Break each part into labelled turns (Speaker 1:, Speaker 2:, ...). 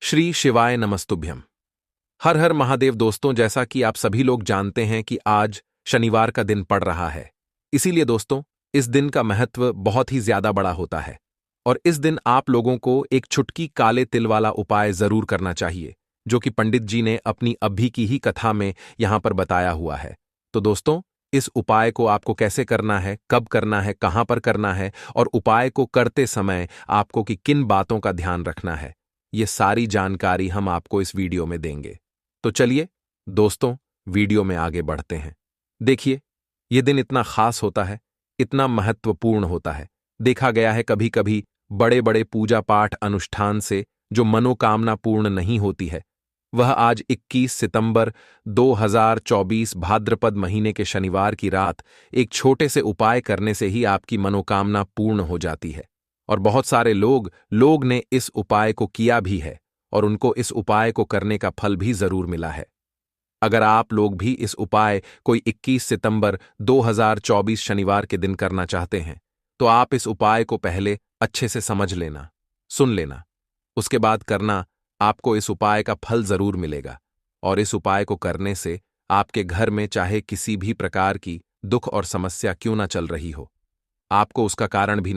Speaker 1: श्री शिवाय नमस्तुभ्यम। हर हर महादेव। दोस्तों, जैसा कि आप सभी लोग जानते हैं कि आज शनिवार का दिन पड़ रहा है। इसीलिए दोस्तों, इस दिन का महत्व बहुत ही ज्यादा बड़ा होता है और इस दिन आप लोगों को एक चुटकी काले तिल वाला उपाय जरूर करना चाहिए, जो कि पंडित जी ने अपनी अभी की ही कथा में यहां पर बताया हुआ है। तो दोस्तों, इस उपाय को आपको कैसे करना है, कब करना है, कहां पर करना है और उपाय को करते समय आपको कि किन बातों का ध्यान रखना है, ये सारी जानकारी हम आपको इस वीडियो में देंगे। तो चलिए दोस्तों, वीडियो में आगे बढ़ते हैं। देखिए, यह दिन इतना खास होता है, इतना महत्वपूर्ण होता है। देखा गया है कभी कभी बड़े बड़े पूजा पाठ अनुष्ठान से जो मनोकामना पूर्ण नहीं होती है, वह आज 21 सितंबर 2024 भाद्रपद महीने के शनिवार की रात एक छोटे से उपाय करने से ही आपकी मनोकामना पूर्ण हो जाती है। और बहुत सारे लोग ने इस उपाय को किया भी है और उनको इस उपाय को करने का फल भी जरूर मिला है। अगर आप लोग भी इस उपाय कोई 21 सितंबर 2024 शनिवार के दिन करना चाहते हैं, तो आप इस उपाय को पहले अच्छे से समझ लेना, सुन लेना, उसके बाद करना। आपको इस उपाय का फल जरूर मिलेगा और इस उपाय को करने से आपके घर में चाहे किसी भी प्रकार की दुख और समस्या क्यों ना चल रही हो, आपको उसका कारण भी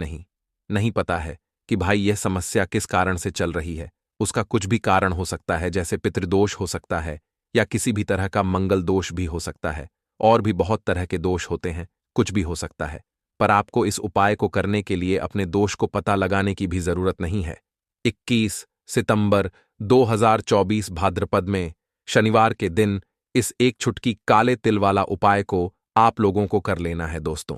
Speaker 1: नहीं पता है कि भाई यह समस्या किस कारण से चल रही है। उसका कुछ भी कारण हो सकता है, जैसे पितृदोष हो सकता है या किसी भी तरह का मंगल दोष भी हो सकता है, और भी बहुत तरह के दोष होते हैं, कुछ भी हो सकता है। पर आपको इस उपाय को करने के लिए अपने दोष को पता लगाने की भी जरूरत नहीं है। 21 सितंबर 2024 भाद्रपद में शनिवार के दिन इस एक चुटकी काले तिल वाला उपाय को आप लोगों को कर लेना है। दोस्तों,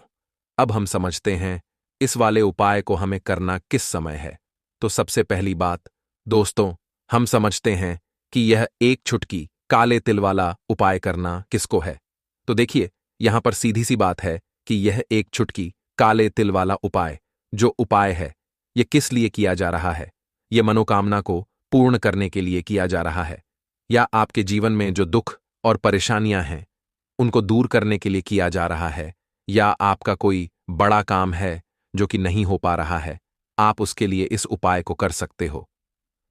Speaker 1: अब हम समझते हैं इस वाले उपाय को हमें करना किस समय है। तो सबसे पहली बात दोस्तों, हम समझते हैं कि यह एक चुटकी काले तिल वाला उपाय करना किसको है। तो देखिए, यहां पर सीधी सी बात है कि यह एक चुटकी काले तिल वाला उपाय जो उपाय है, यह किस लिए किया जा रहा है। यह मनोकामना को पूर्ण करने के लिए किया जा रहा है, या आपके जीवन में जो दुख और परेशानियां हैं उनको दूर करने के लिए किया जा रहा है, या आपका कोई बड़ा काम है जो कि नहीं हो पा रहा है, आप उसके लिए इस उपाय को कर सकते हो।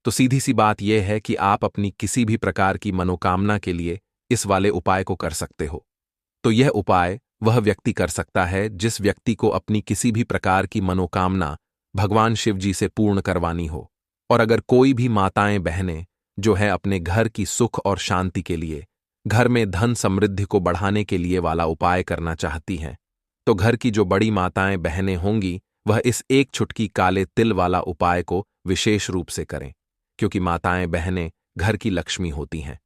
Speaker 1: तो सीधी सी बात यह है कि आप अपनी किसी भी प्रकार की मनोकामना के लिए इस वाले उपाय को कर सकते हो। तो यह उपाय वह व्यक्ति कर सकता है जिस व्यक्ति को अपनी किसी भी प्रकार की मनोकामना भगवान शिव जी से पूर्ण करवानी हो। और अगर कोई भी माताएं बहनें जो है अपने घर की सुख और शांति के लिए, घर में धन समृद्धि को बढ़ाने के लिए वाला उपाय करना चाहती हैं, तो घर की जो बड़ी माताएं बहनें होंगी वह इस एक चुटकी काले तिल वाला उपाय को विशेष रूप से करें, क्योंकि माताएं बहनें घर की लक्ष्मी होती हैं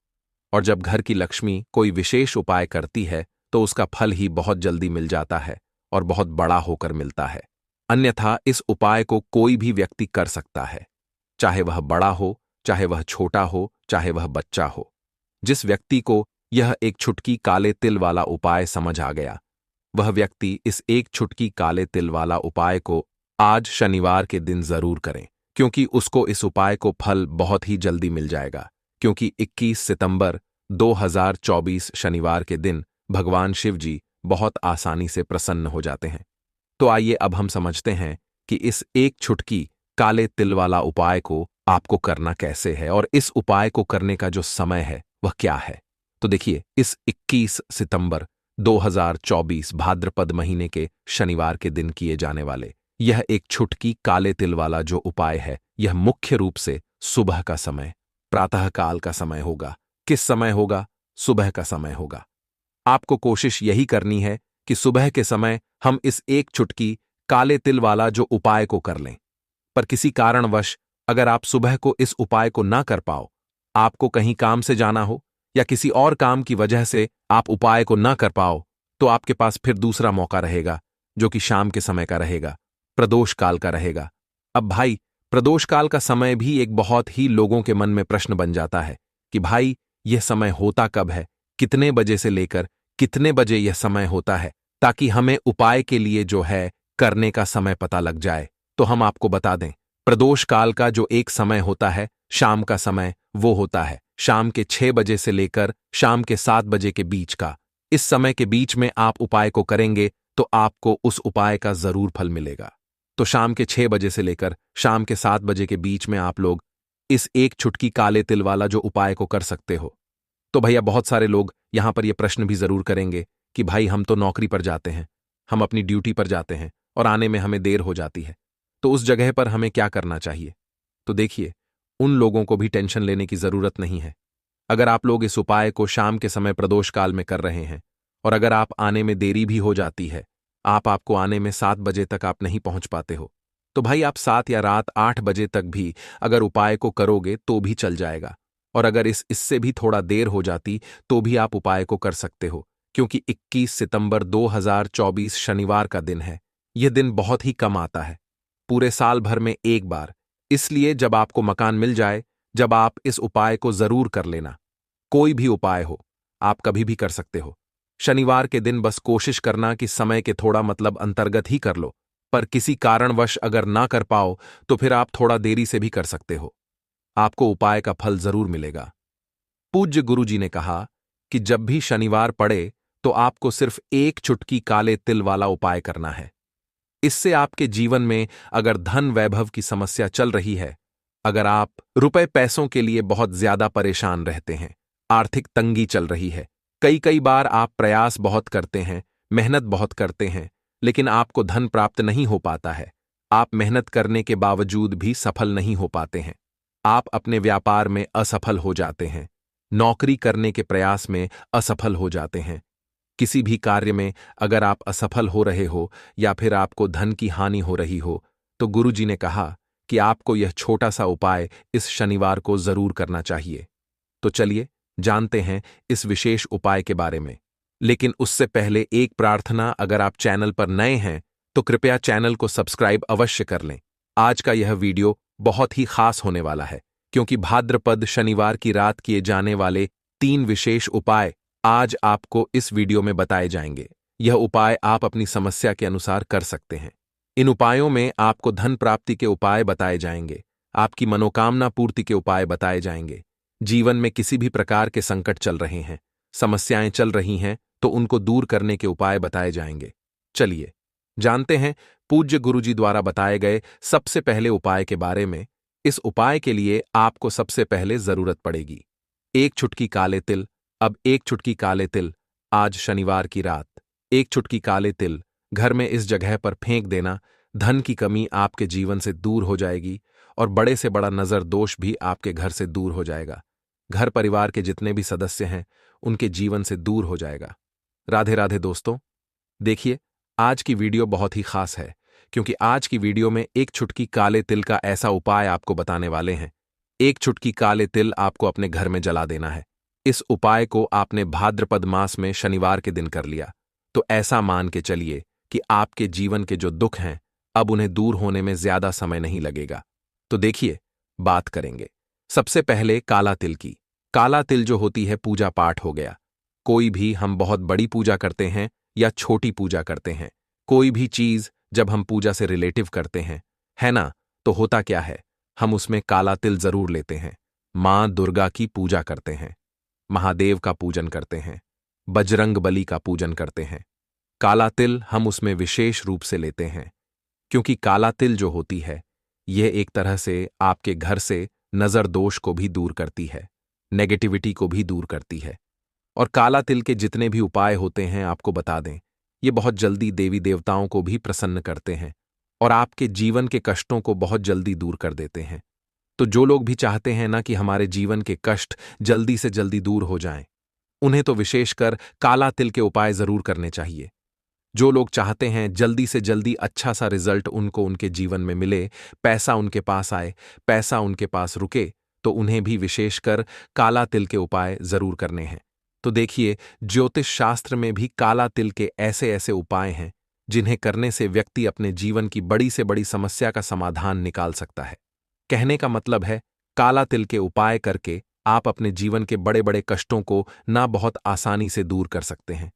Speaker 1: और जब घर की लक्ष्मी कोई विशेष उपाय करती है तो उसका फल ही बहुत जल्दी मिल जाता है और बहुत बड़ा होकर मिलता है। अन्यथा इस उपाय को कोई भी व्यक्ति कर सकता है, चाहे वह बड़ा हो, चाहे वह छोटा हो, चाहे वह बच्चा हो। जिस व्यक्ति को यह एक चुटकी काले तिल वाला उपाय समझ आ गया, वह व्यक्ति इस एक चुटकी काले तिल वाला उपाय को आज शनिवार के दिन जरूर करें, क्योंकि उसको इस उपाय को फल बहुत ही जल्दी मिल जाएगा। क्योंकि 21 सितंबर 2024 शनिवार के दिन भगवान शिव जी बहुत आसानी से प्रसन्न हो जाते हैं। तो आइए अब हम समझते हैं कि इस एक चुटकी काले तिल वाला उपाय को आपको करना कैसे है और इस उपाय को करने का जो समय है वह क्या है। तो देखिए, इस 21 सितंबर 2024 भाद्रपद महीने के शनिवार के दिन किए जाने वाले यह एक चुटकी काले तिल वाला जो उपाय है, यह मुख्य रूप से सुबह का समय, प्रातः काल का समय होगा। किस समय होगा? सुबह का समय होगा। आपको कोशिश यही करनी है कि सुबह के समय हम इस एक चुटकी काले तिल वाला जो उपाय को कर लें। पर किसी कारणवश अगर आप सुबह को इस उपाय को ना कर पाओ, आपको कहीं काम से जाना हो या किसी और काम की वजह से आप उपाय को ना कर पाओ, तो आपके पास फिर दूसरा मौका रहेगा, जो कि शाम के समय का रहेगा, प्रदोष काल का रहेगा। अब भाई, प्रदोष काल का समय भी एक बहुत ही लोगों के मन में प्रश्न बन जाता है कि भाई यह समय होता कब है, कितने बजे से लेकर कितने बजे यह समय होता है, ताकि हमें उपाय के लिए जो है करने का समय पता लग जाए। तो हम आपको बता दें, प्रदोष काल का जो एक समय होता है, शाम का समय, वो होता है शाम के 6 बजे से लेकर शाम के 7 बजे के बीच का। इस समय के बीच में आप उपाय को करेंगे तो आपको उस उपाय का जरूर फल मिलेगा। तो शाम के 6 बजे से लेकर शाम के 7 बजे के बीच में आप लोग इस एक चुटकी काले तिल वाला जो उपाय को कर सकते हो। तो भैया बहुत सारे लोग यहां पर यह प्रश्न भी जरूर करेंगे कि भाई हम तो नौकरी पर जाते हैं, हम अपनी ड्यूटी पर जाते हैं और आने में हमें देर हो जाती है, तो उस जगह पर हमें क्या करना चाहिए। तो देखिए, उन लोगों को भी टेंशन लेने की जरूरत नहीं है। अगर आप लोग इस उपाय को शाम के समय प्रदोष काल में कर रहे हैं और अगर आप आने में देरी भी हो जाती है, आपको आने में 7 बजे तक आप नहीं पहुंच पाते हो, तो भाई आप 7 या रात 8 बजे तक भी अगर उपाय को करोगे तो भी चल जाएगा। और अगर इससे भी थोड़ा देर हो जाती तो भी आप उपाय को कर सकते हो, क्योंकि 21 सितंबर 2024 शनिवार का दिन है। यह दिन बहुत ही कम आता है, पूरे साल भर में एक बार। इसलिए जब आपको मकान मिल जाए, जब आप इस उपाय को जरूर कर लेना। कोई भी उपाय हो, आप कभी भी कर सकते हो। शनिवार के दिन बस कोशिश करना कि समय के थोड़ा मतलब अंतर्गत ही कर लो, पर किसी कारणवश अगर ना कर पाओ तो फिर आप थोड़ा देरी से भी कर सकते हो। आपको उपाय का फल जरूर मिलेगा। पूज्य गुरुजी ने कहा कि जब भी शनिवार पड़े तो आपको सिर्फ एक चुटकी काले तिल वाला उपाय करना है। इससे आपके जीवन में अगर धन वैभव की समस्या चल रही है, अगर आप रुपए पैसों के लिए बहुत ज्यादा परेशान रहते हैं, आर्थिक तंगी चल रही है, कई कई बार आप प्रयास बहुत करते हैं, मेहनत बहुत करते हैं, लेकिन आपको धन प्राप्त नहीं हो पाता है, आप मेहनत करने के बावजूद भी सफल नहीं हो पाते हैं, आप अपने व्यापार में असफल हो जाते हैं, नौकरी करने के प्रयास में असफल हो जाते हैं, किसी भी कार्य में अगर आप असफल हो रहे हो या फिर आपको धन की हानि हो रही हो, तो गुरुजी ने कहा कि आपको यह छोटा सा उपाय इस शनिवार को जरूर करना चाहिए। तो चलिए जानते हैं इस विशेष उपाय के बारे में। लेकिन उससे पहले एक प्रार्थना, अगर आप चैनल पर नए हैं तो कृपया चैनल को सब्सक्राइब अवश्य कर लें। आज का यह वीडियो बहुत ही खास होने वाला है, क्योंकि भाद्रपद शनिवार की रात किए जाने वाले 3 विशेष उपाय आज आपको इस वीडियो में बताए जाएंगे। यह उपाय आप अपनी समस्या के अनुसार कर सकते हैं। इन उपायों में आपको धन प्राप्ति के उपाय बताए जाएंगे, आपकी मनोकामना पूर्ति के उपाय बताए जाएंगे। जीवन में किसी भी प्रकार के संकट चल रहे हैं, समस्याएं चल रही हैं, तो उनको दूर करने के उपाय बताए जाएंगे। चलिए जानते हैं पूज्य गुरुजी द्वारा बताए गए सबसे पहले उपाय के बारे में। इस उपाय के लिए आपको सबसे पहले जरूरत पड़ेगी एक चुटकी काले तिल। अब एक चुटकी काले तिल, आज शनिवार की रात एक चुटकी काले तिल घर में इस जगह पर फेंक देना। धन की कमी आपके जीवन से दूर हो जाएगी और बड़े से बड़ा नजर दोष भी आपके घर से दूर हो जाएगा। घर परिवार के जितने भी सदस्य हैं उनके जीवन से दूर हो जाएगा। राधे राधे दोस्तों। देखिए, आज की वीडियो बहुत ही खास है, क्योंकि आज की वीडियो में एक चुटकी काले तिल का ऐसा उपाय आपको बताने वाले हैं। एक चुटकी काले तिल आपको अपने घर में जला देना है। इस उपाय को आपने भाद्रपद मास में शनिवार के दिन कर लिया, तो ऐसा मान के चलिए कि आपके जीवन के जो दुख हैं अब उन्हें दूर होने में ज्यादा समय नहीं लगेगा। तो देखिए, बात करेंगे सबसे पहले काला तिल की। काला तिल जो होती है पूजा पाठ हो गया। कोई भी हम बहुत बड़ी पूजा करते हैं या छोटी पूजा करते हैं, कोई भी चीज जब हम पूजा से रिलेटिव करते हैं, है ना, तो होता क्या है, हम उसमें काला तिल जरूर लेते हैं। मां दुर्गा की पूजा करते हैं, महादेव का पूजन करते हैं, बजरंग बली का पूजन करते हैं। काला तिल हम उसमें विशेष रूप से लेते हैं, क्योंकि काला तिल जो होती है यह एक तरह से आपके घर से नजर दोष को भी दूर करती है, नेगेटिविटी को भी दूर करती है। और काला तिल के जितने भी उपाय होते हैं आपको बता दें, ये बहुत जल्दी देवी देवताओं को भी प्रसन्न करते हैं और आपके जीवन के कष्टों को बहुत जल्दी दूर कर देते हैं। तो जो लोग भी चाहते हैं ना कि हमारे जीवन के कष्ट जल्दी से जल्दी दूर हो जाएं, उन्हें तो विशेषकर काला तिल के उपाय जरूर करने चाहिए। जो लोग चाहते हैं जल्दी से जल्दी अच्छा सा रिजल्ट उनको उनके जीवन में मिले, पैसा उनके पास आए, पैसा उनके पास रुके, तो उन्हें भी विशेषकर काला तिल के उपाय जरूर करने हैं। तो देखिए, ज्योतिष शास्त्र में भी काला तिल के ऐसे ऐसे उपाय हैं जिन्हें करने से व्यक्ति अपने जीवन की बड़ी से बड़ी समस्या का समाधान निकाल सकता है। कहने का मतलब है, काला तिल के उपाय करके आप अपने जीवन के बड़े बड़े कष्टों को ना बहुत आसानी से दूर कर सकते हैं।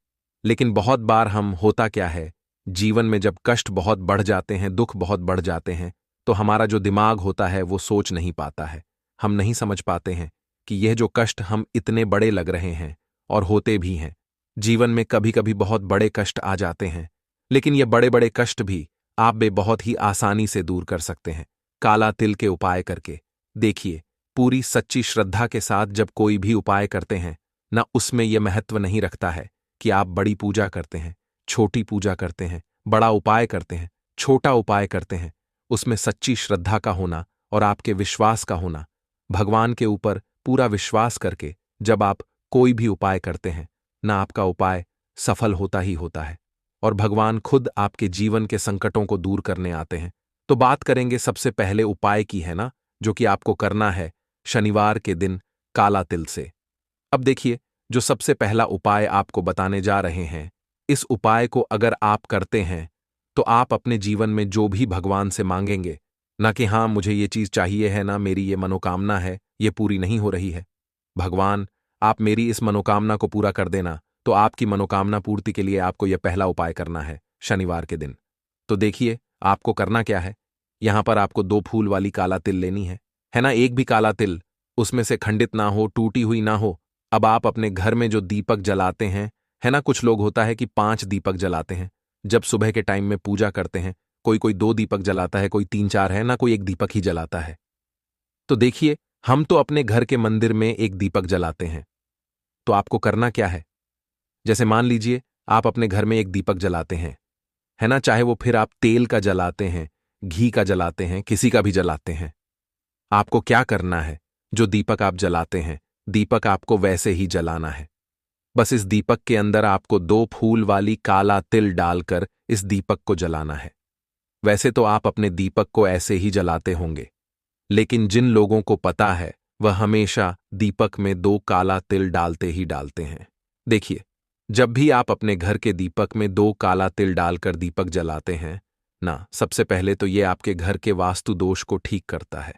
Speaker 1: लेकिन बहुत बार हम होता क्या है, जीवन में जब कष्ट बहुत बढ़ जाते हैं, दुख बहुत बढ़ जाते हैं, तो हमारा जो दिमाग होता है वो सोच नहीं पाता है। हम नहीं समझ पाते हैं कि यह जो कष्ट हम इतने बड़े लग रहे हैं, और होते भी हैं। जीवन में कभी कभी बहुत बड़े कष्ट आ जाते हैं, लेकिन ये बड़े बड़े कष्ट भी आप बहुत ही आसानी से दूर कर सकते हैं काला तिल के उपाय करके। देखिए, पूरी सच्ची श्रद्धा के साथ जब कोई भी उपाय करते हैं ना, उसमें यह महत्व नहीं रखता है कि आप बड़ी पूजा करते हैं, छोटी पूजा करते हैं, बड़ा उपाय करते हैं, छोटा उपाय करते हैं। उसमें सच्ची श्रद्धा का होना और आपके विश्वास का होना, भगवान के ऊपर पूरा विश्वास करके जब आप कोई भी उपाय करते हैं ना, आपका उपाय सफल होता ही होता है और भगवान खुद आपके जीवन के संकटों को दूर करने आते हैं। तो बात करेंगे सबसे पहले उपाय की, है ना, जो कि आपको करना है शनिवार के दिन काला तिल से। अब देखिए, जो सबसे पहला उपाय आपको बताने जा रहे हैं, इस उपाय को अगर आप करते हैं तो आप अपने जीवन में जो भी भगवान से मांगेंगे, ना कि हाँ मुझे ये चीज चाहिए है, ना मेरी ये मनोकामना है, ये पूरी नहीं हो रही है, भगवान आप मेरी इस मनोकामना को पूरा कर देना, तो आपकी मनोकामना पूर्ति के लिए आपको यह पहला उपाय करना है शनिवार के दिन। तो देखिए आपको करना क्या है। यहां पर आपको 2 फूल वाली काला तिल लेनी है ना। एक भी काला तिल उसमें से खंडित ना हो, टूटी हुई ना हो। अब आप अपने घर में जो दीपक जलाते हैं, है ना, कुछ लोग होता है कि 5 दीपक जलाते हैं जब सुबह के टाइम में पूजा करते हैं। कोई कोई 2 दीपक जलाता है, कोई 3-4 है ना, कोई एक दीपक ही जलाता है। तो देखिए, हम तो अपने घर के मंदिर में एक दीपक जलाते हैं। तो आपको करना क्या है, जैसे मान लीजिए आप अपने घर में एक दीपक जलाते हैं, है ना, चाहे वो फिर आप तेल का जलाते हैं, घी का जलाते हैं, किसी का भी जलाते हैं। आपको क्या करना है, जो दीपक आप जलाते हैं, दीपक आपको वैसे ही जलाना है। बस इस दीपक के अंदर आपको 2 फूल वाली काला तिल डालकर इस दीपक को जलाना है। वैसे तो आप अपने दीपक को ऐसे ही जलाते होंगे, लेकिन जिन लोगों को पता है वह हमेशा दीपक में 2 काला तिल डालते ही डालते हैं। देखिए, जब भी आप अपने घर के दीपक में 2 काला तिल डालकर दीपक जलाते हैं ना, सबसे पहले तो ये आपके घर के वास्तु दोष को ठीक करता है।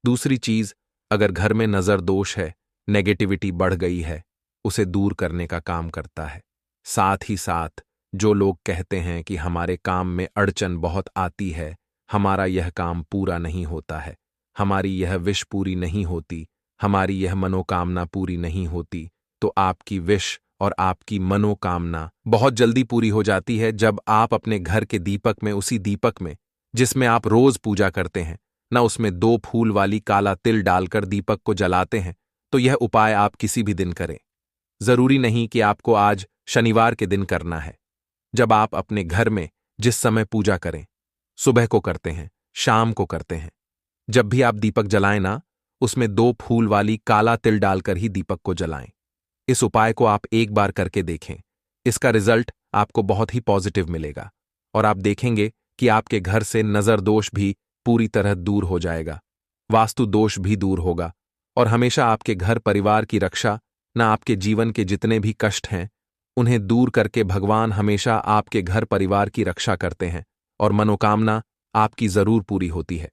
Speaker 1: दूसरी चीज, अगर घर में नजर दोष है, नेगेटिविटी बढ़ गई है, उसे दूर करने का काम करता है। साथ ही साथ जो लोग कहते हैं कि हमारे काम में अड़चन बहुत आती है, हमारा यह काम पूरा नहीं होता है, हमारी यह विश पूरी नहीं होती, हमारी यह मनोकामना पूरी नहीं होती, तो आपकी विश और आपकी मनोकामना बहुत जल्दी पूरी हो जाती है जब आप अपने घर के दीपक में, उसी दीपक में जिसमें आप रोज पूजा करते हैं ना, उसमें 2 फूल वाली काला तिल डालकर दीपक को जलाते हैं। तो यह उपाय आप किसी भी दिन करें, जरूरी नहीं कि आपको आज शनिवार के दिन करना है। जब आप अपने घर में जिस समय पूजा करें, सुबह को करते हैं, शाम को करते हैं, जब भी आप दीपक जलाएं ना, उसमें 2 फूल वाली काला तिल डालकर ही दीपक को जलाएं। इस उपाय को आप एक बार करके देखें, इसका रिजल्ट आपको बहुत ही पॉजिटिव मिलेगा और आप देखेंगे कि आपके घर से नजर दोष भी पूरी तरह दूर हो जाएगा, वास्तु दोष भी दूर होगा और हमेशा आपके घर परिवार की रक्षा, ना आपके जीवन के जितने भी कष्ट हैं उन्हें दूर करके भगवान हमेशा आपके घर परिवार की रक्षा करते हैं और मनोकामना आपकी जरूर पूरी होती है।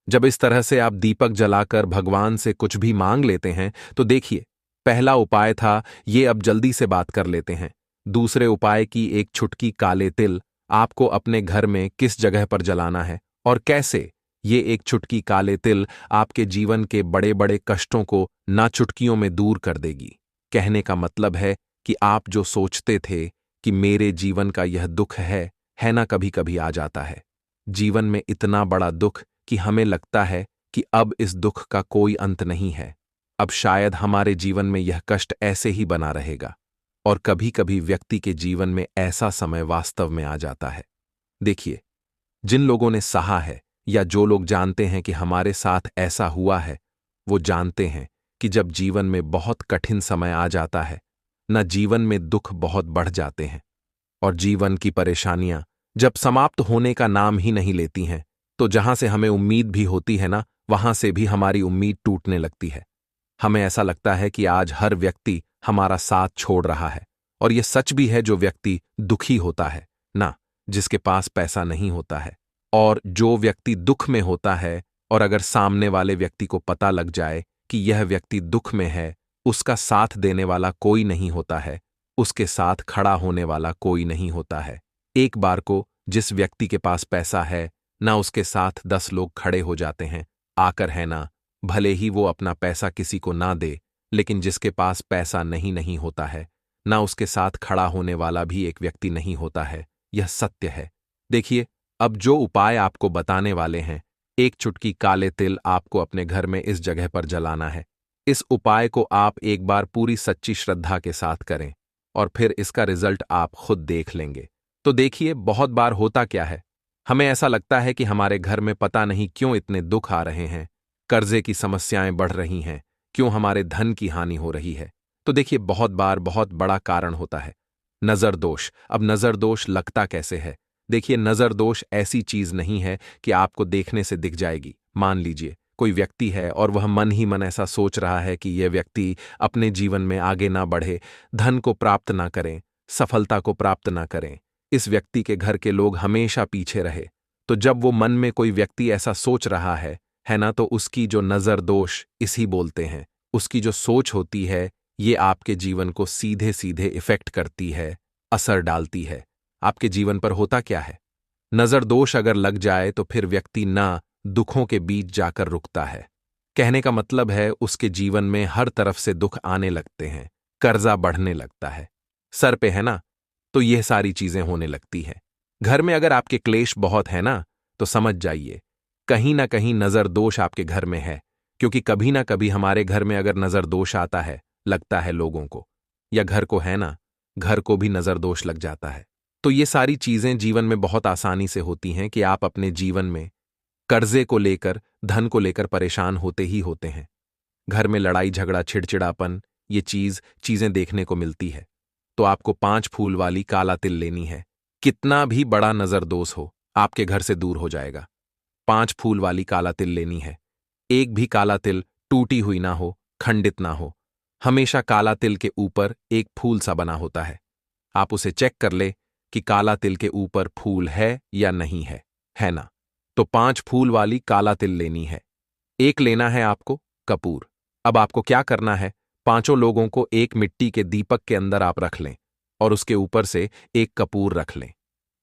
Speaker 1: जब इस तरह से आप दीपक जलाकर भगवान से कुछ भी मांग लेते हैं, तो देखिए, पहला उपाय था ये, अब जल्दी से बात कर लेते हैं। दूसरे उपाय की एक चुटकी काले तिल आपको अपने घर में किस जगह पर जलाना है और कैसे। ये एक चुटकी काले तिल आपके जीवन के बड़े बड़े कष्टों को ना चुटकियों में दूर कर देगी। कहने का मतलब है कि आप जो सोचते थे कि मेरे जीवन का यह दुख है ना, कभी कभी आ जाता है जीवन में इतना बड़ा दुख कि हमें लगता है कि अब इस दुख का कोई अंत नहीं है, अब शायद हमारे जीवन में यह कष्ट ऐसे ही बना रहेगा। और कभी कभी व्यक्ति के जीवन में ऐसा समय वास्तव में आ जाता है। देखिए, जिन लोगों ने सहा है या जो लोग जानते हैं कि हमारे साथ ऐसा हुआ है, वो जानते हैं कि जब जीवन में बहुत कठिन समय आ जाता है ना, जीवन में दुख बहुत बढ़ जाते हैं और जीवन की परेशानियां जब समाप्त होने का नाम ही नहीं लेती हैं, तो जहां से हमें उम्मीद भी होती है ना, वहां से भी हमारी उम्मीद टूटने लगती है। हमें ऐसा लगता है कि आज हर व्यक्ति हमारा साथ छोड़ रहा है और यह सच भी है। जो व्यक्ति दुखी होता है ना, जिसके पास पैसा नहीं होता है, और जो व्यक्ति दुख में होता है और अगर सामने वाले व्यक्ति को पता लग जाए कि यह व्यक्ति दुख में है, उसका साथ देने वाला कोई नहीं होता है, उसके साथ खड़ा होने वाला कोई नहीं होता है। एक बार को जिस व्यक्ति के पास पैसा है ना, उसके साथ 10 लोग खड़े हो जाते हैं आकर, है ना, भले ही वो अपना पैसा किसी को ना दे, लेकिन जिसके पास पैसा नहीं होता है ना, उसके साथ खड़ा होने वाला भी एक व्यक्ति नहीं होता है। यह सत्य है। देखिए, अब जो उपाय आपको बताने वाले हैं, एक चुटकी काले तिल आपको अपने घर में इस जगह पर जलाना है। इस उपाय को आप एक बार पूरी सच्ची श्रद्धा के साथ करें और फिर इसका रिजल्ट आप खुद देख लेंगे। तो देखिए, बहुत बार होता क्या है, हमें ऐसा लगता है कि हमारे घर में पता नहीं क्यों इतने दुख आ रहे हैं, कर्जे की समस्याएं बढ़ रही हैं, क्यों हमारे धन की हानि हो रही है। तो देखिए, बहुत बार बहुत बड़ा कारण होता है नजर दोष। अब नजर दोष लगता कैसे है? देखिए, नजर दोष ऐसी चीज नहीं है कि आपको देखने से दिख जाएगी। मान लीजिए कोई व्यक्ति है और वह मन ही मन ऐसा सोच रहा है कि यह व्यक्ति अपने जीवन में आगे ना बढ़े, धन को प्राप्त ना करें, सफलता को प्राप्त ना करें, इस व्यक्ति के घर के लोग हमेशा पीछे रहे। तो जब वो मन में कोई व्यक्ति ऐसा सोच रहा है ना, तो उसकी जो नजर दोष इसी बोलते हैं। उसकी जो सोच होती है, ये आपके जीवन को सीधे सीधे इफेक्ट करती है, असर डालती है। आपके जीवन पर होता क्या है, नजर दोष अगर लग जाए तो फिर व्यक्ति ना दुखों के बीच जाकर रुकता है। कहने का मतलब है उसके जीवन में हर तरफ से दुख आने लगते हैं, कर्जा बढ़ने लगता है, सर पे है ना, तो यह सारी चीजें होने लगती है। घर में अगर आपके क्लेश बहुत है ना, तो समझ जाइए कहीं ना कहीं नजर दोष आपके घर में है। क्योंकि कभी ना कभी हमारे घर में अगर नजर दोष आता है, लगता है लोगों को या घर को है ना, घर को भी नजर दोष लग जाता है। तो ये सारी चीजें जीवन में बहुत आसानी से होती हैं कि आप अपने जीवन में कर्जे को लेकर, धन को लेकर परेशान होते ही होते हैं। घर में लड़ाई झगड़ा, चिड़चिड़ापन, ये चीजें देखने को मिलती है। तो आपको 5 फूल वाली काला तिल लेनी है। कितना भी बड़ा नजर दोष हो, आपके घर से दूर हो जाएगा। 5 फूल वाली काला तिल लेनी है। एक भी काला तिल टूटी हुई ना हो, खंडित ना हो। हमेशा काला तिल के ऊपर एक फूल सा बना होता है। आप उसे चेक कर ले कि काला तिल के ऊपर फूल है या नहीं है ना? तो 5 फूल वाली काला तिल लेनी है। एक लेना है आपको कपूर। अब आपको क्या करना है, 5 लोगों को एक मिट्टी के दीपक के अंदर आप रख लें और उसके ऊपर से एक कपूर रख लें।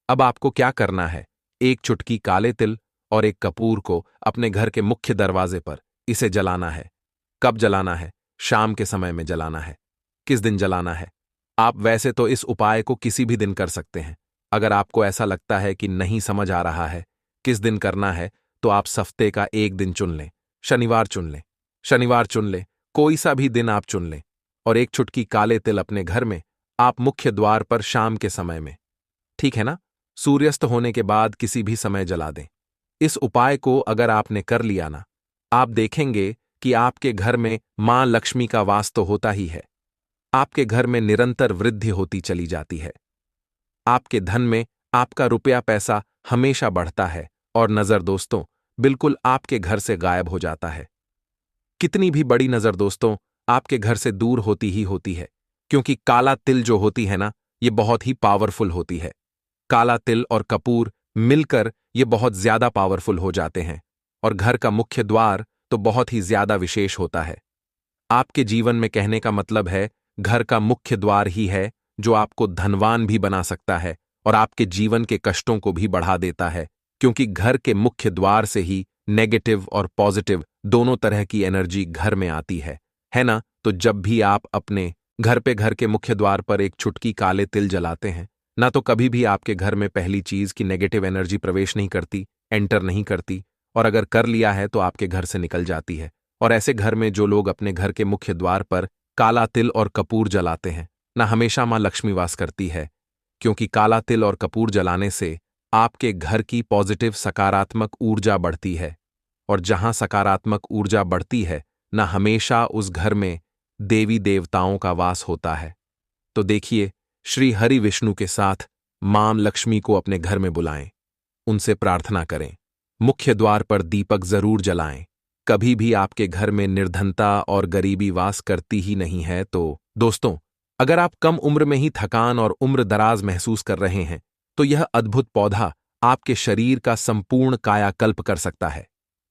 Speaker 1: अब आपको क्या करना है, एक चुटकी काले तिल और एक कपूर को अपने घर के मुख्य दरवाजे पर इसे जलाना है। कब जलाना है? शाम के समय में जलाना है। किस दिन जलाना है? आप वैसे तो इस उपाय को किसी भी दिन कर सकते हैं। अगर आपको ऐसा लगता है कि नहीं समझ आ रहा है किस दिन करना है, तो आप हफ्ते का एक दिन चुन लें। शनिवार चुन लें, शनिवार चुन लें, कोई सा भी दिन आप चुन लें। और एक चुटकी काले तिल अपने घर में आप मुख्य द्वार पर शाम के समय में, ठीक है ना, सूर्यास्त होने के बाद किसी भी समय जला दें। इस उपाय को अगर आपने कर लिया ना, आप देखेंगे कि आपके घर में मां लक्ष्मी का वास तो होता ही है। आपके घर में निरंतर वृद्धि होती चली जाती है। आपके धन में आपका रुपया पैसा हमेशा बढ़ता है और नजर दोस्तों बिल्कुल आपके घर से गायब हो जाता है। कितनी भी बड़ी नजर दोस्तों आपके घर से दूर होती ही होती है, क्योंकि काला तिल जो होती है ना, ये बहुत ही पावरफुल होती है। काला तिल और कपूर मिलकर ये बहुत ज्यादा पावरफुल हो जाते हैं और घर का मुख्य द्वार तो बहुत ही ज्यादा विशेष होता है। आपके जीवन में कहने का मतलब है घर का मुख्य द्वार ही है जो आपको धनवान भी बना सकता है और आपके जीवन के कष्टों को भी बढ़ा देता है, क्योंकि घर के मुख्य द्वार से ही नेगेटिव और पॉजिटिव दोनों तरह की एनर्जी घर में आती है ना? तो जब भी आप अपने घर के मुख्य द्वार पर एक चुटकी काले तिल जलाते हैं ना, तो कभी भी आपके घर में पहली चीज की नेगेटिव एनर्जी प्रवेश नहीं करती, एंटर नहीं करती, और अगर कर लिया है तो आपके घर से निकल जाती है। और ऐसे घर में जो लोग अपने घर के मुख्य द्वार पर काला तिल और कपूर जलाते हैं ना, हमेशा मां लक्ष्मी वास करती है, क्योंकि काला तिल और कपूर जलाने से आपके घर की पॉजिटिव सकारात्मक ऊर्जा बढ़ती है, और जहां सकारात्मक ऊर्जा बढ़ती है ना, हमेशा उस घर में देवी देवताओं का वास होता है। तो देखिए, श्री हरि विष्णु के साथ मां लक्ष्मी को अपने घर में बुलाएं, उनसे प्रार्थना करें, मुख्य द्वार पर दीपक जरूर जलाएं। कभी भी आपके घर में निर्धनता और गरीबी वास करती ही नहीं है। तो दोस्तों, अगर आप कम उम्र में ही थकान और उम्र दराज महसूस कर रहे हैं, तो यह अद्भुत पौधा आपके शरीर का संपूर्ण कायाकल्प कर सकता है।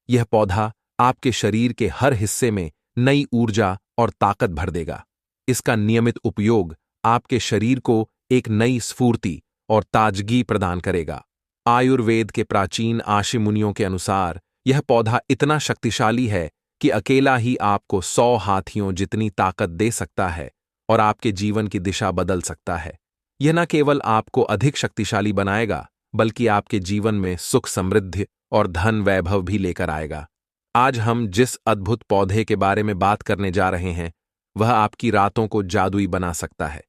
Speaker 1: यह पौधा आपके शरीर के हर हिस्से में नई ऊर्जा और ताकत भर देगा। इसका नियमित उपयोग आपके शरीर को एक नई स्फूर्ति और ताजगी प्रदान करेगा। आयुर्वेद के प्राचीन आशि मुनियों के अनुसार यह पौधा इतना शक्तिशाली है कि अकेला ही आपको 100 हाथियों जितनी ताकत दे सकता है और आपके जीवन की दिशा बदल सकता है। यह न केवल आपको अधिक शक्तिशाली बनाएगा, बल्कि आपके जीवन में सुख समृद्धि और धन वैभव भी लेकर आएगा। आज हम जिस अद्भुत पौधे के बारे में बात करने जा रहे हैं वह आपकी रातों को जादुई बना सकता है।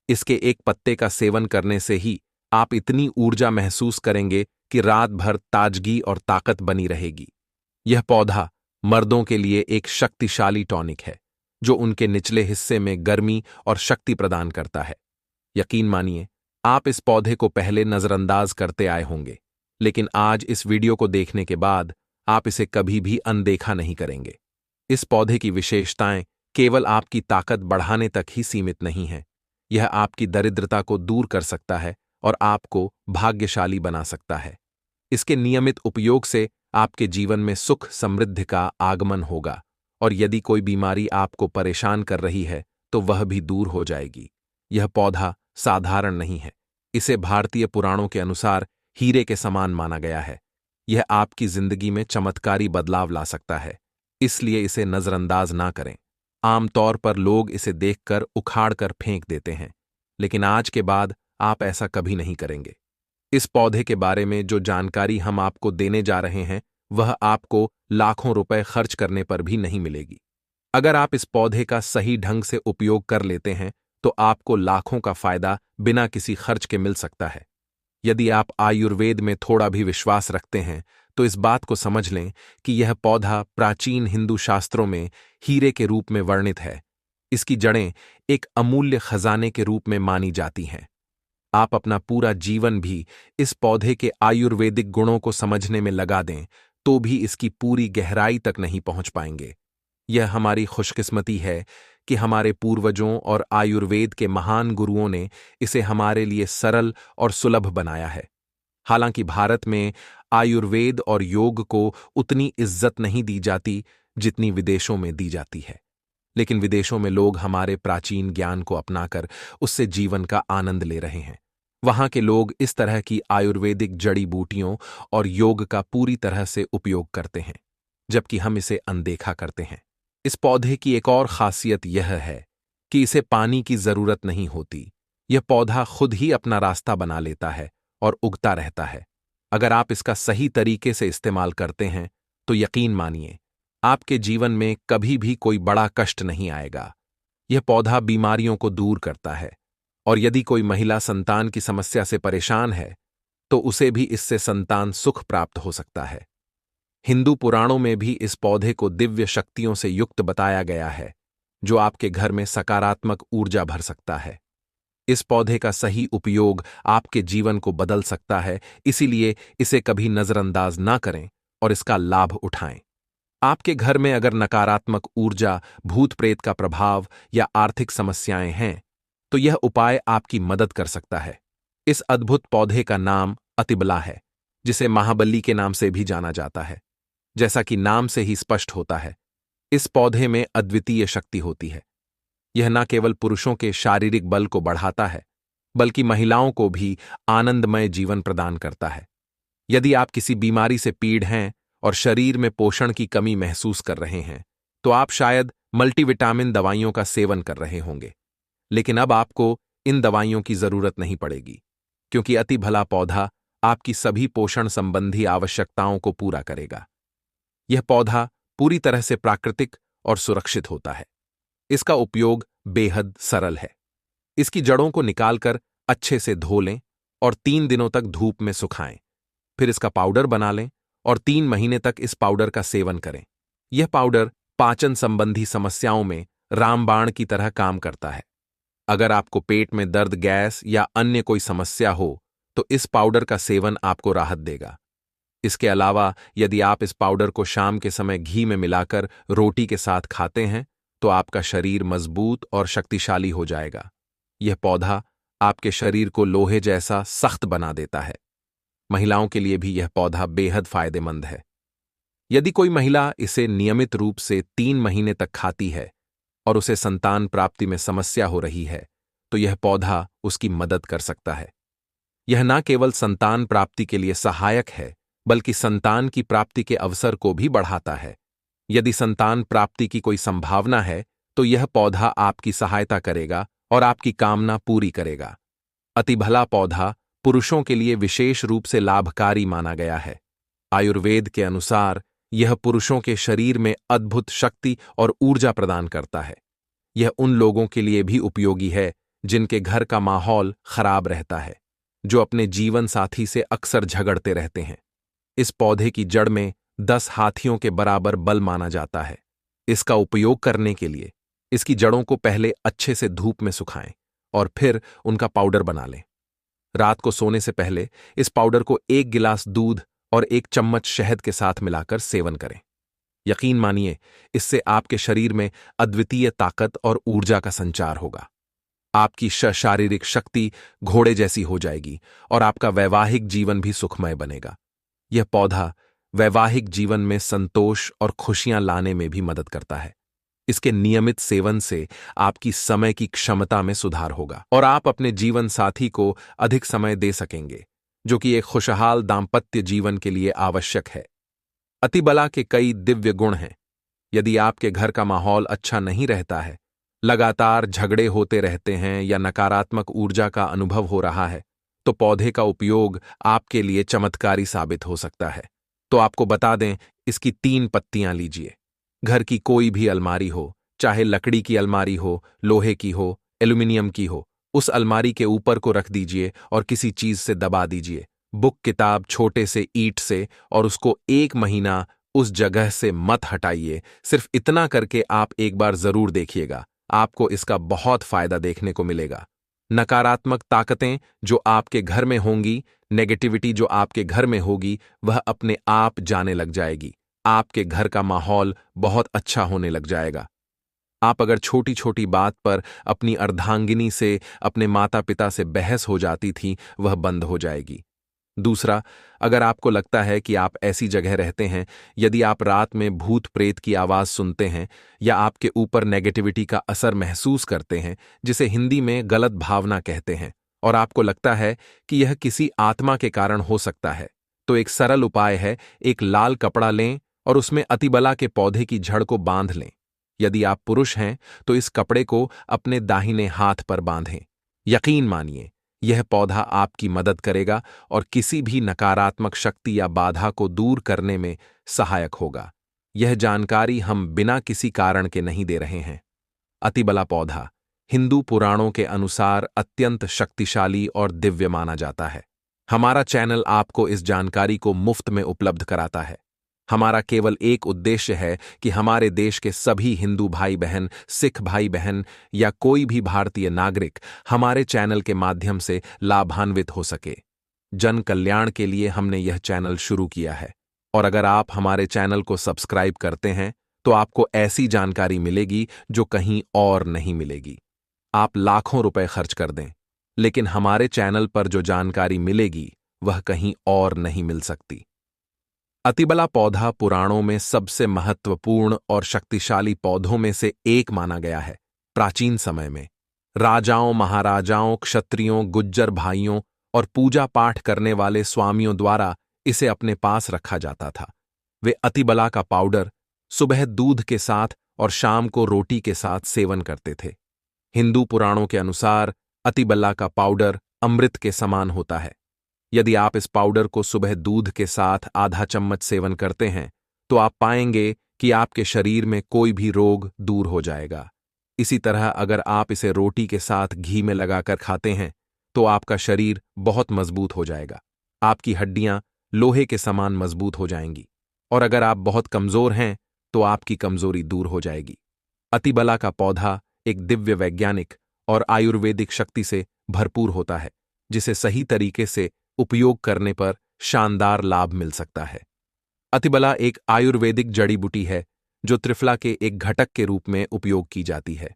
Speaker 1: इसके एक पत्ते का सेवन करने से ही आप इतनी ऊर्जा महसूस करेंगे कि रात भर ताजगी और ताकत बनी रहेगी। यह पौधा मर्दों के लिए एक शक्तिशाली टॉनिक है जो उनके निचले हिस्से में गर्मी और शक्ति प्रदान करता है। यकीन मानिए, आप इस पौधे को पहले नजरअंदाज करते आए होंगे, लेकिन आज इस वीडियो को देखने के बाद आप इसे कभी भी अनदेखा नहीं करेंगे। इस पौधे की विशेषताएं केवल आपकी ताकत बढ़ाने तक ही सीमित नहीं हैं। यह आपकी दरिद्रता को दूर कर सकता है और आपको भाग्यशाली बना सकता है। इसके नियमित उपयोग से आपके जीवन में सुख समृद्धि का आगमन होगा और यदि कोई बीमारी आपको परेशान कर रही है तो वह भी दूर हो जाएगी। यह पौधा साधारण नहीं है। इसे भारतीय पुराणों के अनुसार हीरे के समान माना गया है। यह आपकी जिंदगी में चमत्कारी बदलाव ला सकता है, इसलिए इसे नजरअंदाज ना करें। आमतौर पर लोग इसे देखकर उखाड़ कर फेंक देते हैं, लेकिन आज के बाद आप ऐसा कभी नहीं करेंगे। इस पौधे के बारे में जो जानकारी हम आपको देने जा रहे हैं वह आपको लाखों रुपए खर्च करने पर भी नहीं मिलेगी। अगर आप इस पौधे का सही ढंग से उपयोग कर लेते हैं तो आपको लाखों का फायदा बिना किसी खर्च के मिल सकता है। यदि आप आयुर्वेद में थोड़ा भी विश्वास रखते हैं तो इस बात को समझ लें कि यह पौधा प्राचीन हिंदू शास्त्रों में हीरे के रूप में वर्णित है। इसकी जड़ें एक अमूल्य खजाने के रूप में मानी जाती हैं। आप अपना पूरा जीवन भी इस पौधे के आयुर्वेदिक गुणों को समझने में लगा दें तो भी इसकी पूरी गहराई तक नहीं पहुंच पाएंगे। यह हमारी खुशकिस्मती है कि हमारे पूर्वजों और आयुर्वेद के महान गुरुओं ने इसे हमारे लिए सरल और सुलभ बनाया है। हालांकि भारत में आयुर्वेद और योग को उतनी इज्जत नहीं दी जाती जितनी विदेशों में दी जाती है, लेकिन विदेशों में लोग हमारे प्राचीन ज्ञान को अपनाकर उससे जीवन का आनंद ले रहे हैं। वहां के लोग इस तरह की आयुर्वेदिक जड़ी बूटियों और योग का पूरी तरह से उपयोग करते हैं, जबकि हम इसे अनदेखा करते हैं। इस पौधे की एक और खासियत यह है कि इसे पानी की जरूरत नहीं होती। यह पौधा खुद ही अपना रास्ता बना लेता है और उगता रहता है। अगर आप इसका सही तरीके से इस्तेमाल करते हैं तो यकीन मानिए, आपके जीवन में कभी भी कोई बड़ा कष्ट नहीं आएगा। यह पौधा बीमारियों को दूर करता है और यदि कोई महिला संतान की समस्या से परेशान है तो उसे भी इससे संतान सुख प्राप्त हो सकता है। हिंदू पुराणों में भी इस पौधे को दिव्य शक्तियों से युक्त बताया गया है, जो आपके घर में सकारात्मक ऊर्जा भर सकता है। इस पौधे का सही उपयोग आपके जीवन को बदल सकता है, इसीलिए इसे कभी नजरअंदाज ना करें और इसका लाभ उठाएं। आपके घर में अगर नकारात्मक ऊर्जा, भूत प्रेत का प्रभाव या आर्थिक समस्याएं हैं तो यह उपाय आपकी मदद कर सकता है। इस अद्भुत पौधे का नाम अतिबला है, जिसे महाबली के नाम से भी जाना जाता है। जैसा कि नाम से ही स्पष्ट होता है, इस पौधे में अद्वितीय शक्ति होती है। यह न केवल पुरुषों के शारीरिक बल को बढ़ाता है, बल्कि महिलाओं को भी आनंदमय जीवन प्रदान करता है। यदि आप किसी बीमारी से पीड़ हैं और शरीर में पोषण की कमी महसूस कर रहे हैं तो आप शायद मल्टीविटामिन दवाइयों का सेवन कर रहे होंगे, लेकिन अब आपको इन दवाइयों की जरूरत नहीं पड़ेगी, क्योंकि अति भला पौधा आपकी सभी पोषण संबंधी आवश्यकताओं को पूरा करेगा। यह पौधा पूरी तरह से प्राकृतिक और सुरक्षित होता है। इसका उपयोग बेहद सरल है। इसकी जड़ों को निकालकर अच्छे से धो लें और 3 दिनों तक धूप में सुखाएं। फिर इसका पाउडर बना लें और 3 महीने तक इस पाउडर का सेवन करें। यह पाउडर पाचन संबंधी समस्याओं में रामबाण की तरह काम करता है। अगर आपको पेट में दर्द, गैस या अन्य कोई समस्या हो तो इस पाउडर का सेवन आपको राहत देगा। इसके अलावा यदि आप इस पाउडर को शाम के समय घी में मिलाकर रोटी के साथ खाते हैं तो आपका शरीर मजबूत और शक्तिशाली हो जाएगा। यह पौधा आपके शरीर को लोहे जैसा सख्त बना देता है। महिलाओं के लिए भी यह पौधा बेहद फायदेमंद है। यदि कोई महिला इसे नियमित रूप से 3 महीने तक खाती है और उसे संतान प्राप्ति में समस्या हो रही है तो यह पौधा उसकी मदद कर सकता है। यह न केवल संतान प्राप्ति के लिए सहायक है, बल्कि संतान की प्राप्ति के अवसर को भी बढ़ाता है। यदि संतान प्राप्ति की कोई संभावना है तो यह पौधा आपकी सहायता करेगा और आपकी कामना पूरी करेगा। अतिभला पौधा पुरुषों के लिए विशेष रूप से लाभकारी माना गया है। आयुर्वेद के अनुसार यह पुरुषों के शरीर में अद्भुत शक्ति और ऊर्जा प्रदान करता है। यह उन लोगों के लिए भी उपयोगी है जिनके घर का माहौल खराब रहता है, जो अपने जीवन साथी से अक्सर झगड़ते रहते हैं। इस पौधे की जड़ में 10 हाथियों के बराबर बल माना जाता है। इसका उपयोग करने के लिए इसकी जड़ों को पहले अच्छे से धूप में सुखाएं और फिर उनका पाउडर बना लें। रात को सोने से पहले इस पाउडर को 1 गिलास दूध और 1 चम्मच शहद के साथ मिलाकर सेवन करें। यकीन मानिए, इससे आपके शरीर में अद्वितीय ताकत और ऊर्जा का संचार होगा। आपकी शारीरिक शक्ति घोड़े जैसी हो जाएगी और आपका वैवाहिक जीवन भी सुखमय बनेगा। यह पौधा वैवाहिक जीवन में संतोष और खुशियां लाने में भी मदद करता है। इसके नियमित सेवन से आपकी समय की क्षमता में सुधार होगा और आप अपने जीवन साथी को अधिक समय दे सकेंगे, जो कि एक खुशहाल दाम्पत्य जीवन के लिए आवश्यक है। अतिबला के कई दिव्य गुण हैं। यदि आपके घर का माहौल अच्छा नहीं रहता है, लगातार झगड़े होते रहते हैं या नकारात्मक ऊर्जा का अनुभव हो रहा है, तो पौधे का उपयोग आपके लिए चमत्कारी साबित हो सकता है। तो आपको बता दें, इसकी 3 पत्तियां लीजिए। घर की कोई भी अलमारी हो, चाहे लकड़ी की अलमारी हो, लोहे की हो, एल्यूमिनियम की हो, उस अलमारी के ऊपर को रख दीजिए और किसी चीज से दबा दीजिए, बुक किताब छोटे से ईंट से, और उसको 1 महीना उस जगह से मत हटाइए। सिर्फ इतना करके आप एक बार जरूर देखिएगा, आपको इसका बहुत फायदा देखने को मिलेगा। नकारात्मक ताकतें जो आपके घर में होंगी, नेगेटिविटी जो आपके घर में होगी, वह अपने आप जाने लग जाएगी। आपके घर का माहौल बहुत अच्छा होने लग जाएगा। आप अगर छोटी छोटी बात पर अपनी अर्धांगिनी से, अपने माता पिता से बहस हो जाती थी, वह बंद हो जाएगी। दूसरा, अगर आपको लगता है कि आप ऐसी जगह रहते हैं, यदि आप रात में भूत प्रेत की आवाज सुनते हैं या आपके ऊपर नेगेटिविटी का असर महसूस करते हैं, जिसे हिंदी में गलत भावना कहते हैं, और आपको लगता है कि यह किसी आत्मा के कारण हो सकता है, तो एक सरल उपाय है, एक लाल कपड़ा लें और उसमें अतिबला के पौधे की जड़ को बांध लें। यदि आप पुरुष हैं तो इस कपड़े को अपने दाहिने हाथ पर बांधें। यकीन मानिए, यह पौधा आपकी मदद करेगा और किसी भी नकारात्मक शक्ति या बाधा को दूर करने में सहायक होगा। यह जानकारी हम बिना किसी कारण के नहीं दे रहे हैं। अतिबला पौधा हिंदू पुराणों के अनुसार अत्यंत शक्तिशाली और दिव्य माना जाता है। हमारा चैनल आपको इस जानकारी को मुफ्त में उपलब्ध कराता है। हमारा केवल एक उद्देश्य है कि हमारे देश के सभी हिंदू भाई बहन, सिख भाई बहन या कोई भी भारतीय नागरिक हमारे चैनल के माध्यम से लाभान्वित हो सके। जन कल्याण के लिए हमने यह चैनल शुरू किया है, और अगर आप हमारे चैनल को सब्सक्राइब करते हैं तो आपको ऐसी जानकारी मिलेगी जो कहीं और नहीं मिलेगी। आप लाखों रुपए खर्च कर दें, लेकिन हमारे चैनल पर जो जानकारी मिलेगी वह कहीं और नहीं मिल सकती। अतिबला पौधा पुराणों में सबसे महत्वपूर्ण और शक्तिशाली पौधों में से एक माना गया है। प्राचीन समय में राजाओं, महाराजाओं, क्षत्रियों, गुज्जर भाइयों और पूजा पाठ करने वाले स्वामियों द्वारा इसे अपने पास रखा जाता था। वे अतिबला का पाउडर सुबह दूध के साथ और शाम को रोटी के साथ सेवन करते थे। हिंदू पुराणों के अनुसार अतिबला का पाउडर अमृत के समान होता है। यदि आप इस पाउडर को सुबह दूध के साथ आधा चम्मच सेवन करते हैं तो आप पाएंगे कि आपके शरीर में कोई भी रोग दूर हो जाएगा। इसी तरह अगर आप इसे रोटी के साथ घी में लगाकर खाते हैं तो आपका शरीर बहुत मजबूत हो जाएगा। आपकी हड्डियां लोहे के समान मजबूत हो जाएंगी, और अगर आप बहुत कमजोर हैं तो आपकी कमजोरी दूर हो जाएगी। अतिबला का पौधा एक दिव्य वैज्ञानिक और आयुर्वेदिक शक्ति से भरपूर होता है, जिसे सही तरीके से उपयोग करने पर शानदार लाभ मिल सकता है। अतिबला एक आयुर्वेदिक जड़ी बूटी है जो त्रिफला के एक घटक के रूप में उपयोग की जाती है।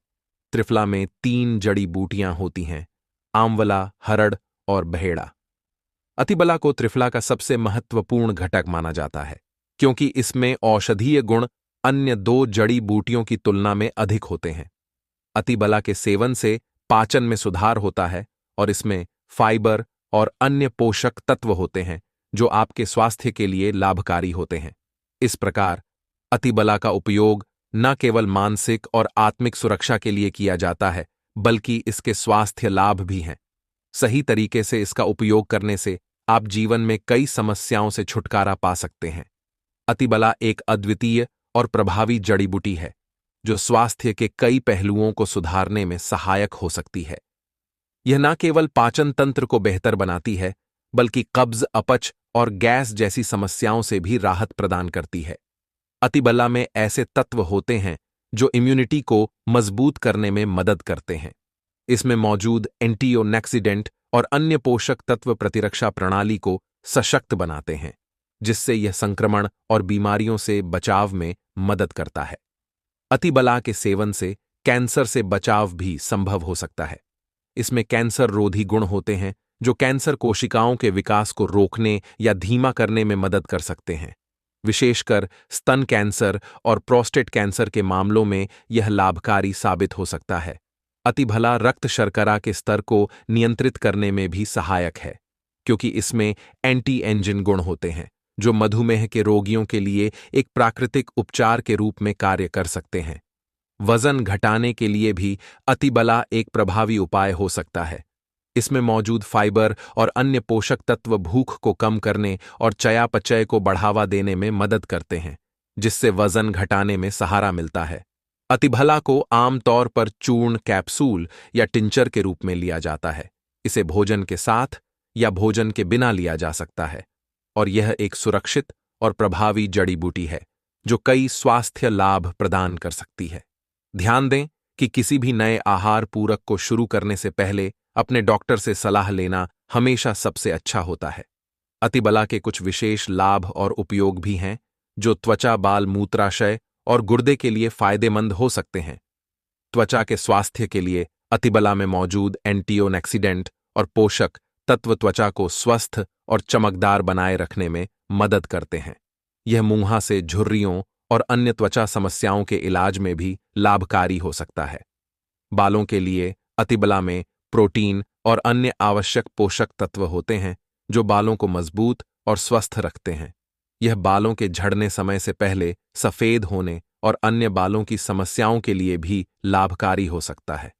Speaker 1: त्रिफला में 3 जड़ी बूटियां होती हैं, आंवला, हरड़ और बहेड़ा। अतिबला को त्रिफला का सबसे महत्वपूर्ण घटक माना जाता है, क्योंकि इसमें औषधीय गुण अन्य 2 जड़ी बूटियों की तुलना में अधिक होते हैं। अतिबला के सेवन से पाचन में सुधार होता है और इसमें फाइबर और अन्य पोषक तत्व होते हैं जो आपके स्वास्थ्य के लिए लाभकारी होते हैं। इस प्रकार अतिबला का उपयोग न केवल मानसिक और आत्मिक सुरक्षा के लिए किया जाता है, बल्कि इसके स्वास्थ्य लाभ भी हैं। सही तरीके से इसका उपयोग करने से आप जीवन में कई समस्याओं से छुटकारा पा सकते हैं। अतिबला एक अद्वितीय और प्रभावी जड़ी बूटी है जो स्वास्थ्य के कई पहलुओं को सुधारने में सहायक हो सकती है। यह न केवल पाचन तंत्र को बेहतर बनाती है, बल्कि कब्ज, अपच और गैस जैसी समस्याओं से भी राहत प्रदान करती है। अतिबला में ऐसे तत्व होते हैं जो इम्यूनिटी को मजबूत करने में मदद करते हैं। इसमें मौजूद एंटीऑक्सीडेंट और अन्य पोषक तत्व प्रतिरक्षा प्रणाली को सशक्त बनाते हैं, जिससे यह संक्रमण और बीमारियों से बचाव में मदद करता है। अतिबला के सेवन से कैंसर से बचाव भी संभव हो सकता है। इसमें कैंसर रोधी गुण होते हैं जो कैंसर कोशिकाओं के विकास को रोकने या धीमा करने में मदद कर सकते हैं। विशेषकर स्तन कैंसर और प्रोस्टेट कैंसर के मामलों में यह लाभकारी साबित हो सकता है। अतिबला रक्त शर्करा के स्तर को नियंत्रित करने में भी सहायक है, क्योंकि इसमें एंटी एंजिन गुण होते हैं जो मधुमेह के रोगियों के लिए एक प्राकृतिक उपचार के रूप में कार्य कर सकते हैं। वजन घटाने के लिए भी अतिबला एक प्रभावी उपाय हो सकता है। इसमें मौजूद फाइबर और अन्य पोषक तत्व भूख को कम करने और चयापचय को बढ़ावा देने में मदद करते हैं, जिससे वजन घटाने में सहारा मिलता है। अतिबला को आमतौर पर चूर्ण, कैप्सूल या टिंचर के रूप में लिया जाता है। इसे भोजन के साथ या भोजन के बिना लिया जा सकता है, और यह एक सुरक्षित और प्रभावी जड़ी बूटी है जो कई स्वास्थ्य लाभ प्रदान कर सकती है। ध्यान दें कि किसी भी नए आहार पूरक को शुरू करने से पहले अपने डॉक्टर से सलाह लेना हमेशा सबसे अच्छा होता है। अतिबला के कुछ विशेष लाभ और उपयोग भी हैं जो त्वचा, बाल, मूत्राशय और गुर्दे के लिए फायदेमंद हो सकते हैं। त्वचा के स्वास्थ्य के लिए अतिबला में मौजूद एंटीऑक्सीडेंट और पोषक तत्व त्वचा को स्वस्थ और चमकदार बनाए रखने में मदद करते हैं। यह मुंहा से झुर्रियों और अन्य त्वचा समस्याओं के इलाज में भी लाभकारी हो सकता है। बालों के लिए अतिबला में प्रोटीन और अन्य आवश्यक पोषक तत्व होते हैं जो बालों को मजबूत और स्वस्थ रखते हैं। यह बालों के झड़ने समय से पहले सफेद होने और अन्य बालों की समस्याओं के लिए भी लाभकारी हो सकता है।